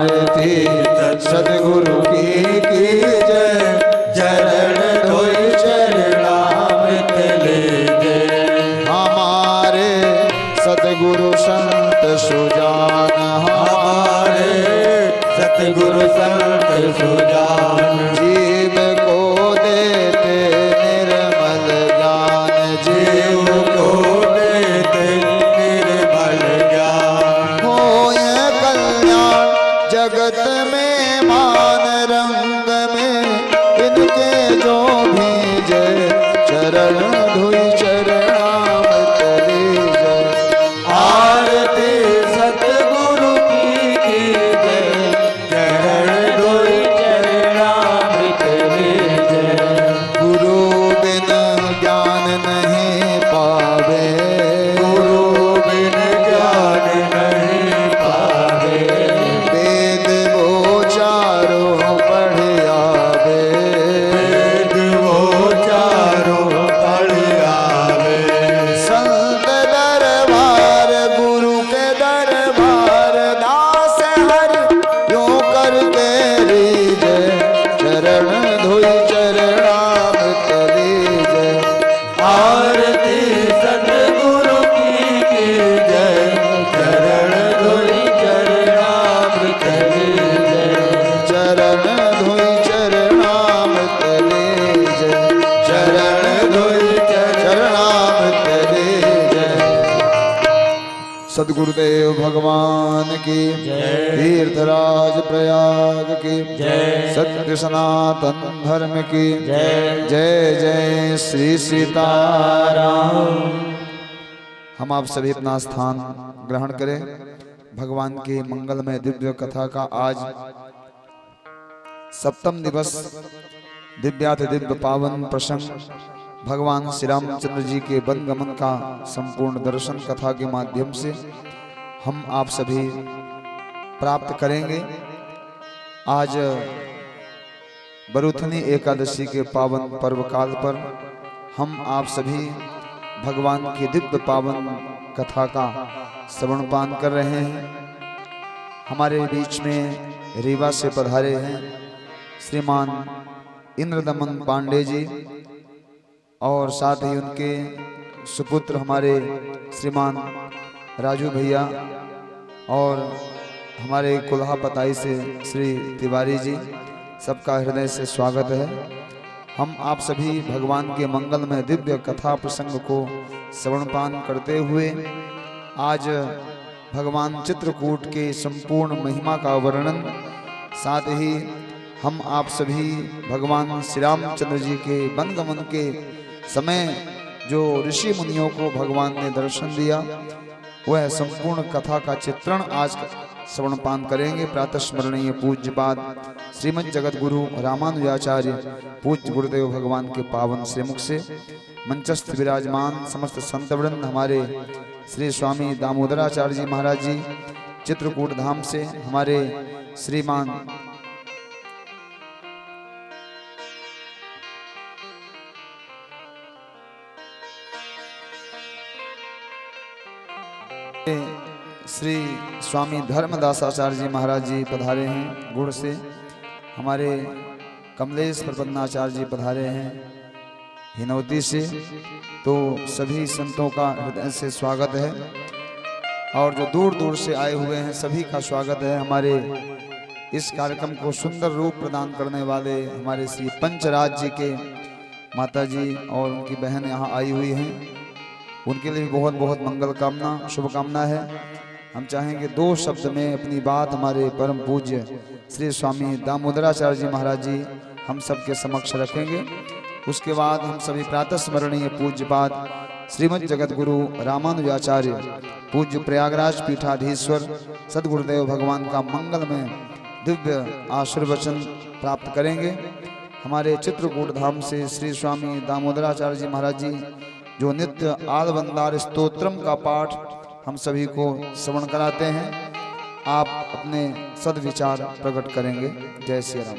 तीर्थ सदगुरु की जय। चरण धोई चरणामृत लीजे। हमारे सदगुरु संत सुजान, हमारे सतगुरु संत सुजान। जीव को देते निर्मल ज्ञान, जीव को देते निर्मल ज्ञान। हो ये कल्याण जगत में मान रंग में, इनके जो भीजे चरण धोई चरणामृत लीजे। आरती सतगुरु की जय। चरण धोई चरणामृत लीजे। गुरु बिन ज्ञान नहीं पावे, गुरु बिन ज्ञान नहीं पावे। वेद वो चारों पढ़ आवे, वेद वो चारों पढ़ आवे। संत दरबार गुरु के दरबार, दास हर यूं करके रीजे। चरण धोई चरणामृत लीजे। आरती सतगुरु की जय। चरण धोई चरणामृत लीजे। चरण धोई चरणामृत लीजे। चरण धोई चरणामृत लीजे। सद्गुरुदेव भगवान की जय। तीर्थराज प्रयाग की जय। सत्य सनातन धर्म की जय। जय जय श्री सीताराम। हम आप सभी अपना स्थान ग्रहण करें। भगवान की मंगलमय दिव्य कथा का आज सप्तम दिवस, दिव्याति दिव्य पावन प्रसंग, भगवान श्री रामचंद्र जी के वन गमन का संपूर्ण दर्शन कथा के माध्यम से हम आप सभी प्राप्त करेंगे। आज बरुथनी एकादशी के पावन पर्व काल पर हम आप सभी भगवान की दिव्य पावन कथा का श्रवण पान कर रहे हैं। हमारे बीच में रीवा से पधारे हैं श्रीमान इंद्रदमन पांडे जी, और साथ ही उनके सुपुत्र हमारे श्रीमान राजू भैया, और हमारे कुल्हा पताई से श्री तिवारी जी। सबका हृदय से स्वागत है। हम आप सभी भगवान के मंगलमय दिव्य कथा प्रसंग को श्रवण पान करते हुए आज भगवान चित्रकूट के संपूर्ण महिमा का वर्णन, साथ ही हम आप सभी भगवान श्री रामचंद्र जी के वनगमन के समय जो ऋषि मुनियों को भगवान ने दर्शन दिया, वह संपूर्ण कथा का चित्रण आज श्रवण पान करेंगे। प्रातः स्मरणीय पूज्यपाद श्रीमद जगत गुरु रामानुजाचार्य पूज्य गुरुदेव भगवान के पावन श्रीमुख से मंचस्थ विराजमान समस्त संतवृंद, हमारे श्री स्वामी दामोदराचार्य जी महाराज जी चित्रकूट धाम से, हमारे श्रीमान श्री स्वामी धर्मदासाचार्य जी महाराज जी पधारे हैं गुड़ से, हमारे कमलेश प्रपन्नाचार्य जी पधारे हैं हिनौती से। तो सभी संतों का हृदय से स्वागत है, और जो दूर दूर से आए हुए हैं सभी का स्वागत है। हमारे इस कार्यक्रम को सुंदर रूप प्रदान करने वाले हमारे श्री पंचराज जी के माता जी और उनकी बहन यहाँ आई हुई हैं, उनके लिए बहुत बहुत मंगल कामना, शुभकामना है। हम चाहेंगे दो शब्द में अपनी बात हमारे परम पूज्य श्री स्वामी दामोदराचार्य जी महाराज जी हम सबके समक्ष रखेंगे। उसके बाद हम सभी प्रातः स्मरणीय पूज्यपाद श्रीमद जगत गुरु रामानुजाचार्य पूज्य प्रयागराज पीठाधीश्वर सदगुरुदेव भगवान का मंगलमय दिव्य आशीर्वचन प्राप्त करेंगे। हमारे चित्रकूट धाम से श्री स्वामी दामोदराचार्य जी महाराज जी जो नित्य आलवंदार स्तोत्रम का पाठ हम सभी को श्रवण कराते हैं, आप अपने सद्विचार प्रकट करेंगे। जय श्री राम।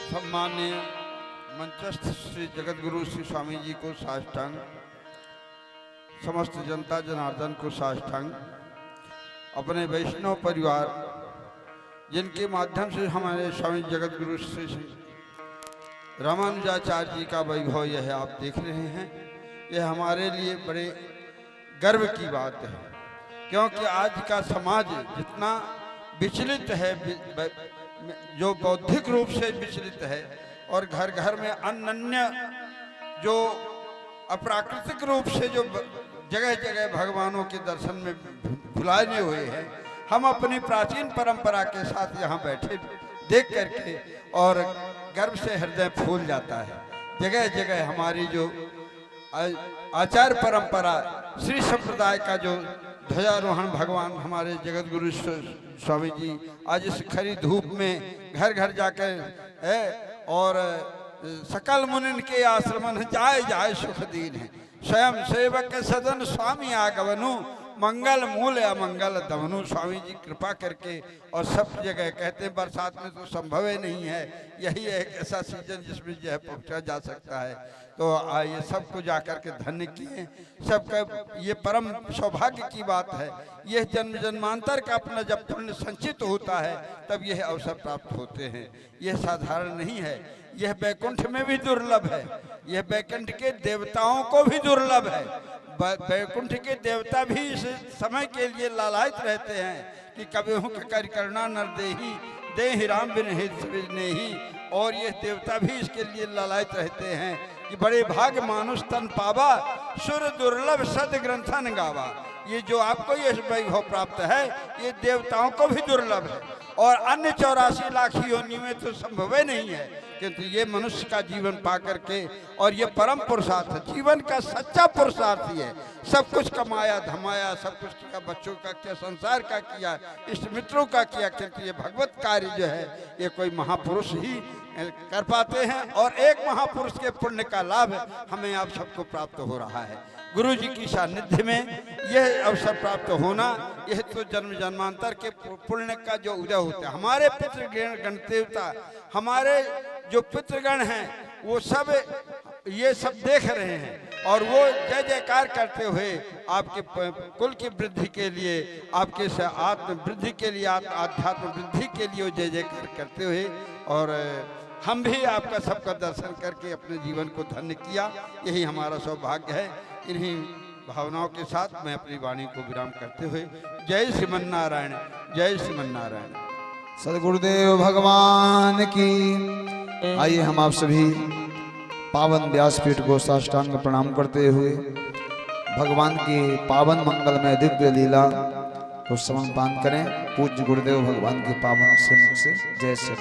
सम्मान्य मंचस्थ श्री जगत गुरु श्री स्वामी जी को साष्टांग, समस्त जनता जनार्दन को साष्टांग, अपने वैष्णव परिवार जिनके माध्यम से हमारे स्वामी जगत गुरु श्री रामानुजाचार्य जी का वैभव यह आप देख रहे हैं, यह हमारे लिए बड़े गर्व की बात है। क्योंकि आज का समाज जितना विचलित है, जो बौद्धिक रूप से विचलित है, और घर घर में अनन्य जो अप्राकृतिक रूप से जो जगह जगह भगवानों के दर्शन में भुलाए हुए हैं, हम अपनी प्राचीन परंपरा के साथ यहाँ बैठे देख करके और गर्व से हृदय फूल जाता है। जगह जगह हमारी जो आचार परंपरा श्री संप्रदाय का जो ध्वजारोहण भगवान हमारे जगत गुरु स्वामी जी आज इस खरी धूप में घर घर जाकर है, और सकल मुनिन के आश्रमन जाय जाय सुख दीन है, स्वयं सेवक सदन स्वामी आगवनु मंगल मूल अमंगल दमनु। स्वामी जी कृपा करके, और सब जगह कहते हैं बरसात में तो संभव ही नहीं है, यही एक ऐसा सीजन जिसमें जो है पहुँचा जा सकता है। तो आइए सबको जाकर के धन्य किए, सबका ये परम सौभाग्य की बात है। यह जन्म जन्मांतर का अपना जब पुण्य संचित होता है तब यह अवसर प्राप्त होते हैं। यह साधारण नहीं है, यह बैकुंठ में भी दुर्लभ है, यह बैकुंठ के देवताओं को भी दुर्लभ है। बैकुंठ के देवता भी इस समय के लिए लालायित रहते हैं कि कभी हूँ कर करना नर दे ही राम बिन ही, और ये देवता भी इसके लिए लालायित रहते हैं कि बड़े भाग मानुष तन पावा सुर दुर्लभ सद ग्रंथन गावा। ये जो आपको ये वैभव प्राप्त है ये देवताओं को भी दुर्लभ है, और अन्य 84 लाख योनि में तो संभव ही नहीं है। किंतु ये मनुष्य का जीवन पा करके, और ये परम पुरुषार्थ है, जीवन का सच्चा पुरुषार्थ ही है। सब कुछ कमाया धमाया, सब कुछ किया, बच्चों का किया, संसार का किया, इष्ट मित्रों का किया, किंतु ये भगवत कार्य जो है ये कोई महापुरुष ही कर पाते हैं, और एक महापुरुष के पुण्य का लाभ हमें आप सबको प्राप्त हो रहा है। गुरु जी की सानिध्य में यह अवसर प्राप्त होना, यह तो जन्म जन्मांतर के पुण्य का जो उदय होता है। हमारे पितृगण देवता, हमारे जो पितृगण हैं वो सब ये सब देख रहे हैं, और वो जय जयकार करते हुए आपके कुल की वृद्धि के लिए, आपके आत्म वृद्धि के लिए, आध्यात्म वृद्धि के लिए जय जयकार करते हुए, और हम भी आपका सबका दर्शन करके अपने जीवन को धन्य किया, यही हमारा सौभाग्य है। इन्हीं भावनाओं के साथ मैं अपनी वाणी को विराम करते हुए जय श्रीमन नारायण, जय श्रीमन नारायण। सदगुरुदेव भगवान की। आइए हम आप सभी पावन व्यासपीठ को साष्टांग प्रणाम करते हुए भगवान की पावन मंगलमय दिव्य लीला को समर्पण करें। पूज्य गुरुदेव भगवान के पावन श्रीमुख से जय श्री।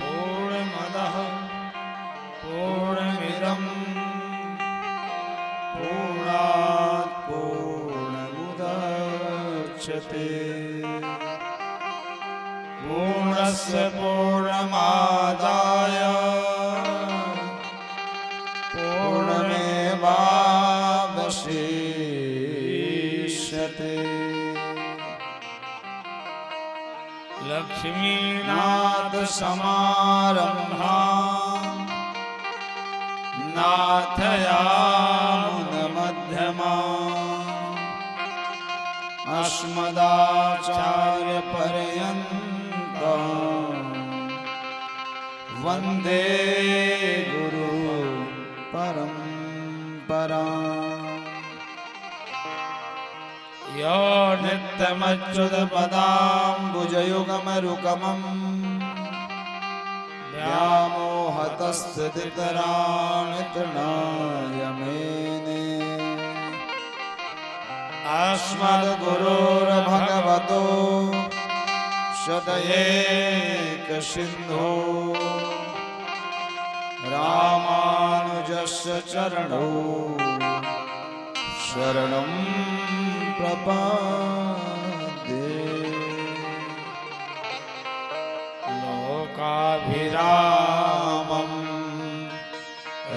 पूर्णमदः पूर्णमिदं पूर्णात् पूर्णमुदच्यते पूर्णस्य पूर्णमादाय पूर्णमेवावशिष्यते। लक्ष्मीनाथ समारम्भां नाथयामुनमध्यमाम् अस्मदाचार्यपर्यन्तं वन्दे गुरु परम्पराम्। यो नित्यमच्युतपदाम्बुजयुगमरुकमं व्यामोहतस्थितितराणि तृणाय मेने। अस्मद्गुरोर्भगवतो सदयेक सिंधो रामानुजस्य चरणौ शरणं प्रपद्ये। लोकाभिरामं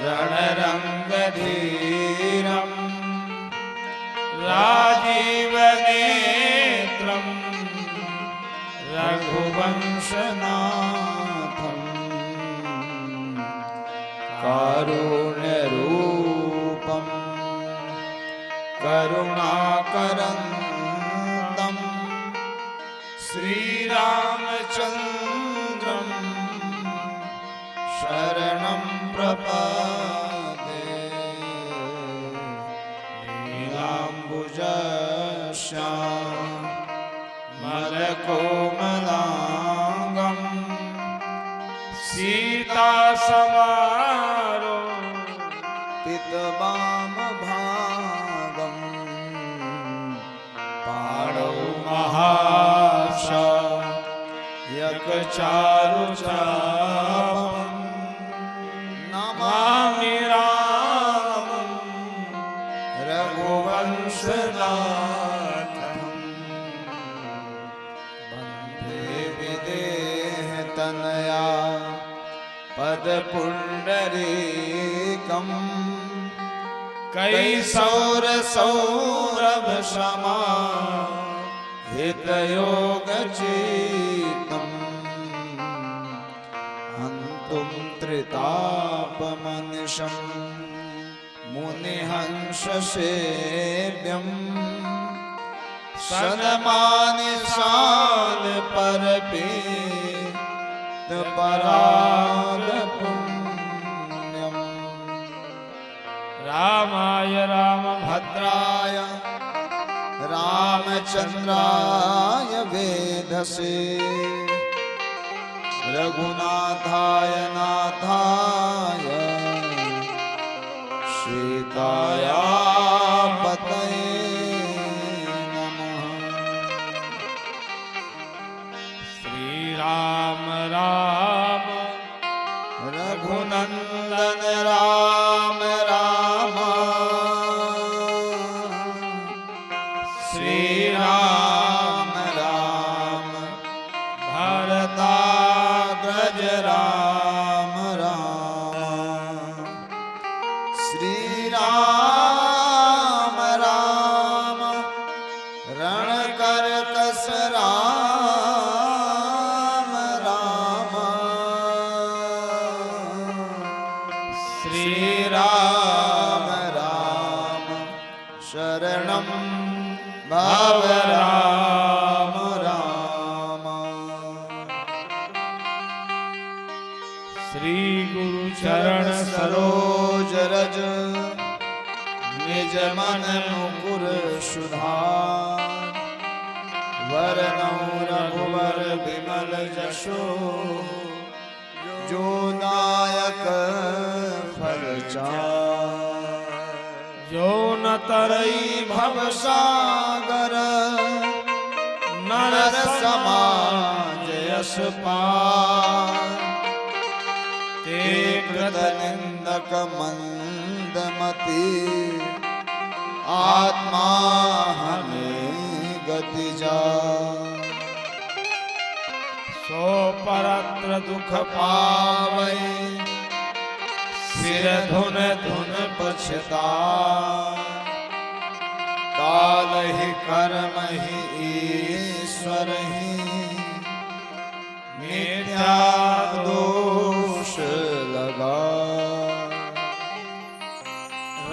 रणरङ्गधीरं राजीवनेत्रं रघुवंशनाथं कारुण्यरूपं करुणाकरन्दं श्रीरामचन्द्रं शरणं प्रपद्ये। नीलाम्बुजश्यामलकोमलाङ्गं सीतासमारो पितवामभागं पाणौ महाशयकचारुचापं नमामि रामं रघुवंशनाथं। वन्दे विदेहतनया पदपुण्डरीकं कैशोरसौरभशमा हितयोगचेतं हन्तुं त्रितापमनिशं मुनिहंससेव्यं सनमानिशालपरपेतपरागपुण्यम्। रामाय रामभद्राय रामचन्द्राय वेधसे रघुनाथाय नाथाय सीताया पतये नमः। श्रीराम राम रघुनंदन राम राम श्रीराम राम भरताग्रज राम राम श्रीराम राम रणकरकस राम राम श्रीराम राम शरणं भव राम राम। श्री गुरु चरण सरोज रज निज मन मुकुर सुधार वरनौ रघुवर विमल जशो जो दायक फल चार। जो न तरई भव सागर नर समाज यश पार। ते कृत निंदक मंदमति आत्मा हमें गति जा। सो परत्र दुख पावै सिर धुन धुन पछताय। काल ही कर्म ही ईश्वर ही मिथ्या दोष लगा।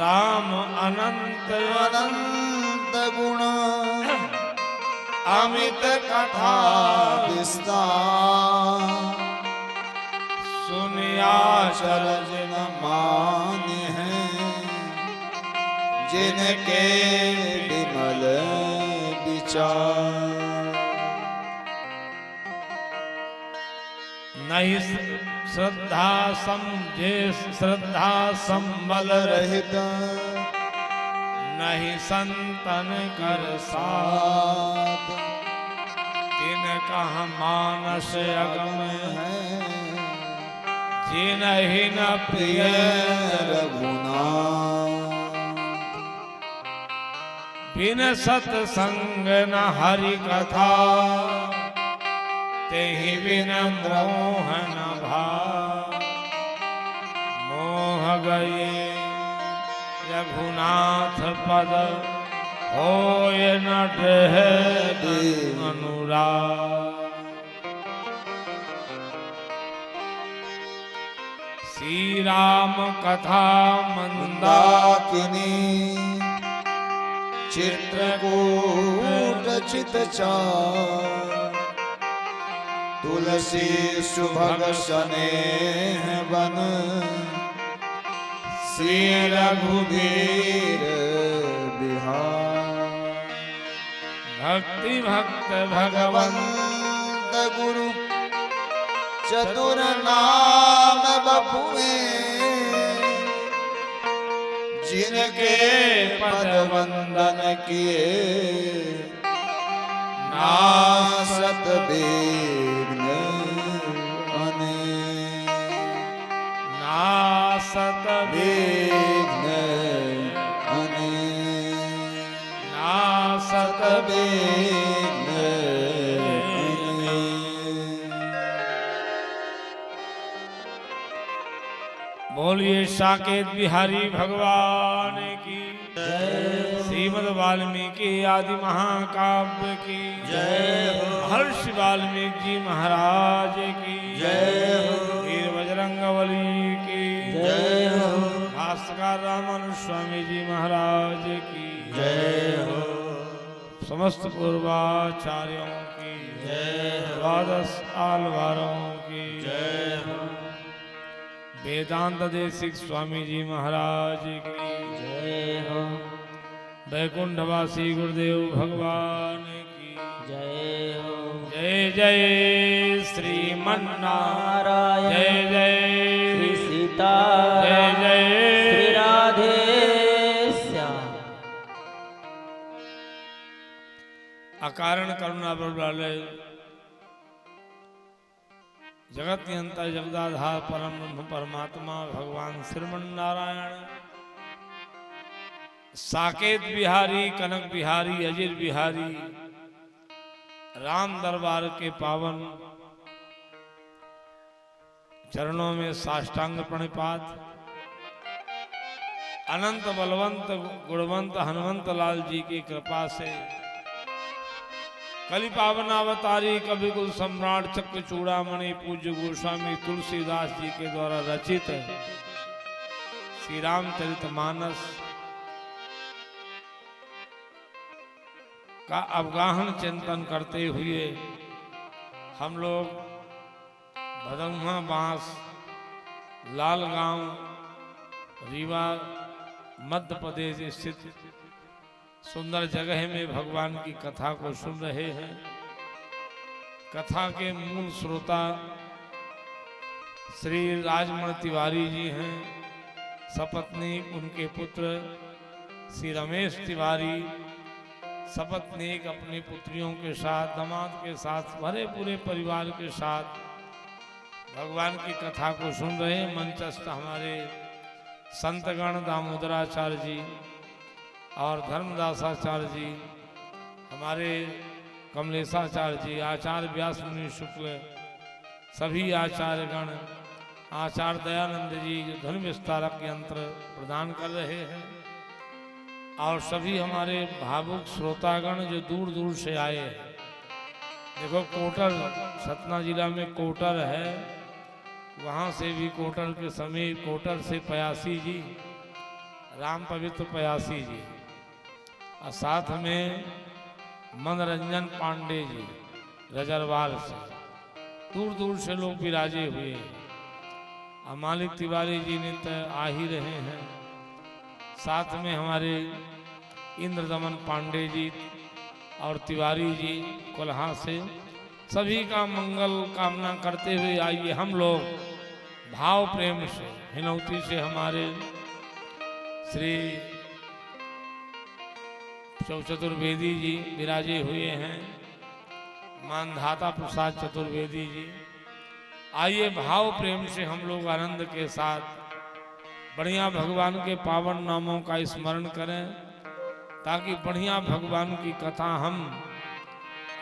राम अनंत अनंत गुण अमित कथा विस्तार। सुनिया शरज न मान्य है जिनके विमल विचार। नहीं श्रद्धा समझे श्रद्धा संबल रहित नहीं संतन कर साथ तिन कह मानस अगम है जिनहि न प्रिय रघुनाथ बिन सत्संग न हरि कथा तेहि बिन मोह न भाव मोह गए रघुनाथ पद होय न देह अनुराग श्री राम कथा मंदाकिनी चित्रकूट चित चार तुलसी सुभग स्नेह बन श्री रघुवीर बिहार भक्ति भक्त भगवन भगवंत गुरु चतुर नाम बपुए जिनके पद वंदन किए नासत विघ्न अने नासत विघ्न अने नासत विघ्न अने। बोलिए साकेत बिहारी भगवान की श्रीमद् वाल्मीकि आदि महाकाव्य की महर्षि वाल्मीकि जी महाराज की वीर बजरंगबली की भास्कर रामानुज स्वामी जी महाराज की समस्त पूर्वाचार्यों की द्वादश आलवारों की वेदांत देशिक स्वामी जी महाराज की वैकुंठवासी गुरुदेव भगवान की जय जय श्रीमन्नारायण जय जय श्री सीता जय जय श्री राधे श्याम। अकारण करुणा प्रबलालय जगत नियंता जगदाधार परम ब्रह्म परमात्मा भगवान श्रीमन नारायण साकेत बिहारी कनक बिहारी अजीर बिहारी राम दरबार के पावन चरणों में साष्टांग प्रणिपात। अनंत बलवंत गुणवंत हनुमंत लाल जी की कृपा से कलि पावन अवतारी कवि कुल सम्राट चक्र चूड़ामणि पूज्य गोस्वामी तुलसीदास जी के द्वारा रचित श्री रामचरितमानस का अवगाहन चिंतन करते हुए हम लोग भदौहा बांस लालगांव रीवा मध्य प्रदेश स्थित सुंदर जगह में भगवान की कथा को सुन रहे हैं। कथा के मूल श्रोता श्री राजमण तिवारी जी हैं। सपत्नी उनके पुत्र श्री रमेश तिवारी सपत्नीक अपनी पुत्रियों के साथ दामाद के साथ भरे पूरे परिवार के साथ भगवान की कथा को सुन रहे हैं। मंचस्थ हमारे संतगण दामोदराचार्य जी और धर्मदासाचार्य जी, हमारे कमलेशाचार्य जी, आचार्य व्यास मुनि शुक्ल, सभी आचार्यगण, आचार्य दयानंद जी जो धर्म विस्तारक यंत्र प्रदान कर रहे हैं, और सभी हमारे भावुक श्रोतागण जो दूर दूर से आए हैं। देखो कोटर सतना जिला में कोटर है, वहाँ से भी कोटर के समीप कोटर से पयासी जी, राम पवित्र पयासी जी, और साथ में मनोरंजन पांडे जी रजरवाल से दूर दूर से लोग विराजे हुए हैं। और मालिक तिवारी जी नित्य आ ही रहे हैं। साथ में हमारे इंद्रदमन पांडे जी और तिवारी जी कोल्हा से सभी का मंगल कामना करते हुए आइए हम लोग भाव प्रेम से हिनौती से हमारे श्री चतुर्वेदी जी विराजे हुए हैं। मानधाता प्रसाद चतुर्वेदी जी। आइए भाव प्रेम से हम लोग आनंद के साथ बढ़िया भगवान के पावन नामों का स्मरण करें, ताकि बढ़िया भगवान की कथा हम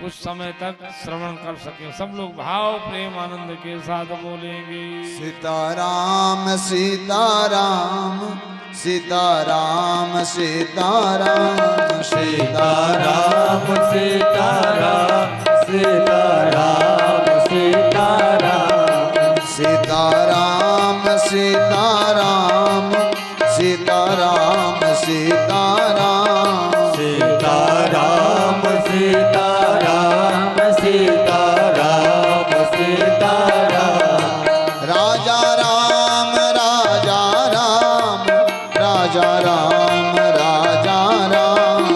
कुछ समय तक श्रवण कर सकें। सब लोग भाव प्रेम आनंद के साथ बोलेंगे। सीताराम सीताराम सीताराम सीताराम सीताराम सीताराम सीताराम सीताराम सीताराम सीताराम सीताराम सीताराम सीताराम सीताराम सीताराम सीताराम राजा राम राजा राम राजा राम राजा राम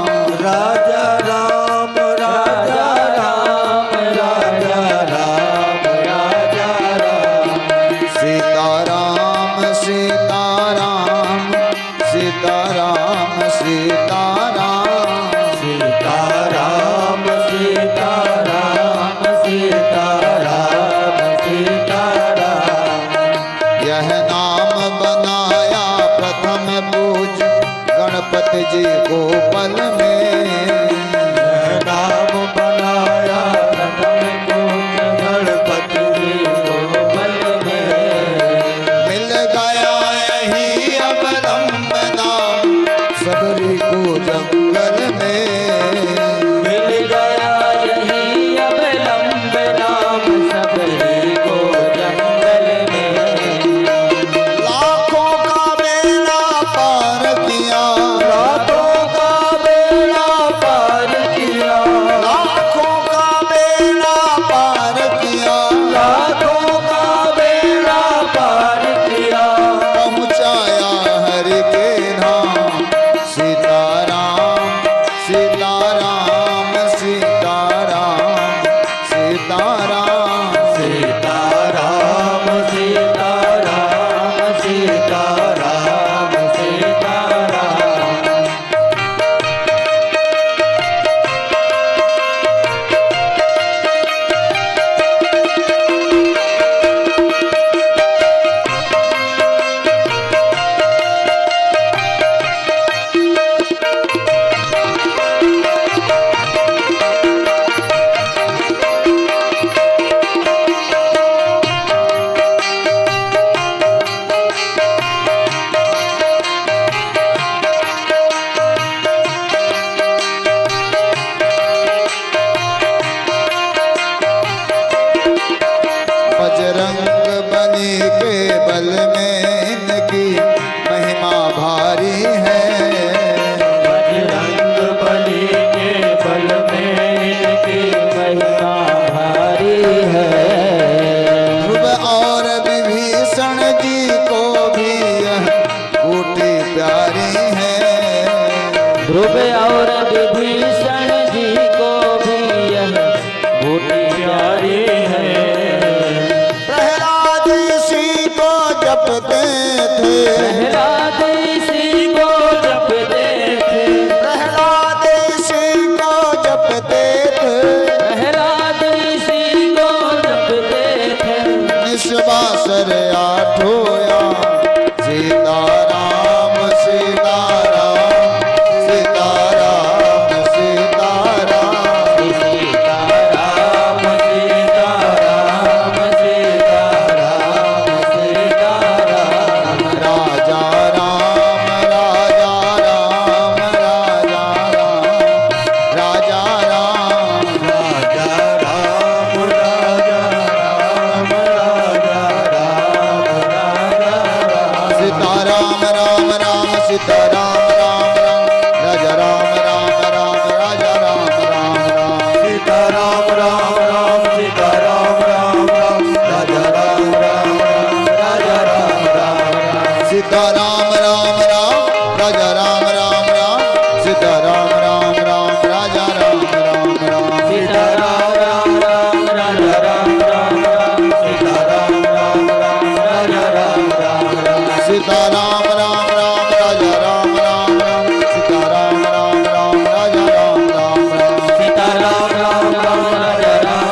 राजा राम राजा राम राजा राम राजा राम सीताराम सीताराम सीताराम सीताराम सीताराम सीताराम सीताराम सीताराम यह नाम बनाया प्रथम पूज गणपति जी को पल में। नाम बनाया प्रथम पूज गणपति जी को पल में। मिल गया यही अवलंब नाम सबरी को जंगल में। मिल गया यही अवलंब नाम सबरी को जंगल में। लाखों का बेड़ा पार किया रातों का बेड़ा पार किया। लाखों का बेड़ा पार किया लाखों का बेड़ा पार किया। पहुँचाया हरि के धाम। सीताराम सीताराम सीताराम सीताराम सीताराम सीताराम सीताराम सीताराम बजरंग बली के बल में इनकी महिमा भारी है। बजरंग बली के बल में इनकी महिमा भारी है। ध्रुव और विभीषण जी को भी यह बूटी प्यारी है। ध्रुव और विभीषण जी को भी यह बूटी प्यारी है। प्रहलाद इसी को जपते थे। प्रहलाद इसी को जपते थे। प्रहलाद इसी को जपते थे। प्रहलाद इसी को जपते थे। निस्वासर आठोया सीताराम सीताराम सीताराम सीताराम सीताराम सीताराम सीताराम सीताराम राजा राम राजा राम राजा राम राजा राम राजा राम राजा राम राजा राम राजा राम सीताराम राम राम सीताराम राम राम राजा राम राम राम राजा राम राम राम सीताराम राम राम सीताराम राम राम राजा राम राम राम राजा राम राम राम सीताराम राम राम राजा राम राम राम सीताराम राम राम राजा राम राम राम सीताराम राम राम राजा राम राम राम सीताराम राम राम राजा राम राम राम सीताराम राम राम राजा राम राम राम सीताराम राम राम राजा राम राम राम सीताराम राम राम राजा राम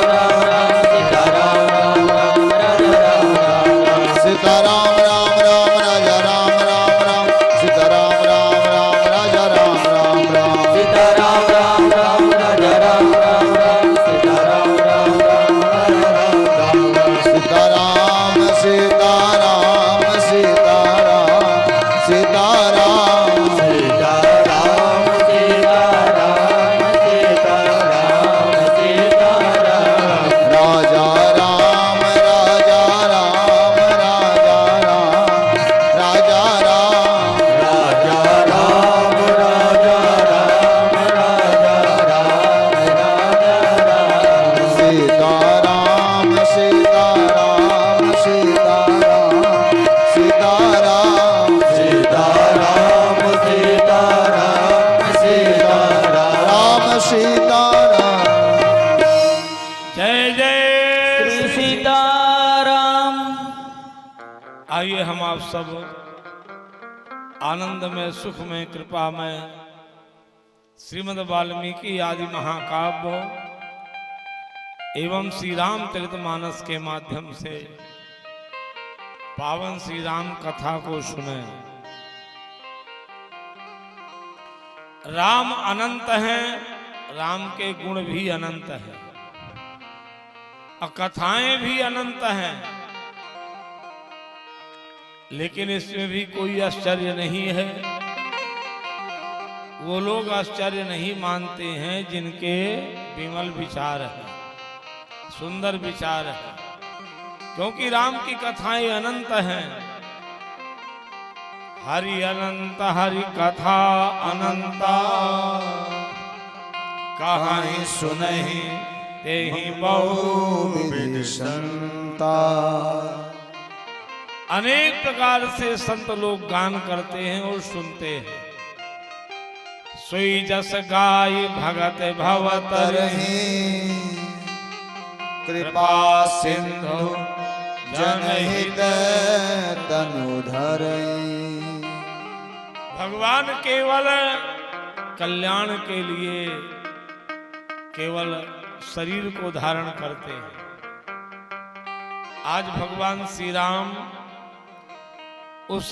सीताराम। आइए हम आप सब आनंद में, सुख में, कृपा में श्रीमद् वाल्मीकि आदि महाकाव्य एवं श्री रामचरितमानस के माध्यम से पावन श्री राम कथा को सुने। राम अनंत हैं, राम के गुण भी अनंत हैं और कथाएं भी अनंत हैं, लेकिन इसमें भी कोई आश्चर्य नहीं है। वो लोग आश्चर्य नहीं मानते हैं जिनके विमल विचार है, सुंदर विचार है, क्योंकि राम की कथाएं अनंत हैं। हरि अनंत हरि कथा अनंता, कहानी सुनहि तेहि बहु संता। अनेक प्रकार से संत लोग गान करते हैं और सुनते हैं। सोई जस गाय भगत भवतरहि, कृपा सिंधु जनहित तनु धरई। भगवान केवल कल्याण के लिए केवल शरीर को धारण करते हैं। आज भगवान श्री राम उस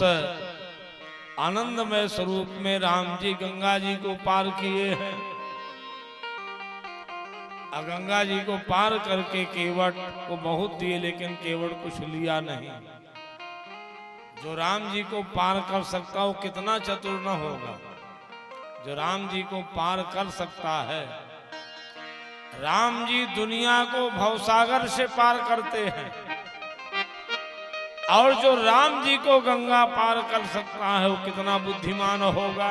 आनंदमय स्वरूप में राम जी गंगा जी को पार किए हैं। गंगा जी को पार करके केवट को बहुत दिए, लेकिन केवट कुछ लिया नहीं। जो राम जी को पार कर सकता हो, कितना चतुर न होगा जो राम जी को पार कर सकता है। राम जी दुनिया को भवसागर से पार करते हैं, और जो राम जी को गंगा पार कर सकता है वो कितना बुद्धिमान होगा।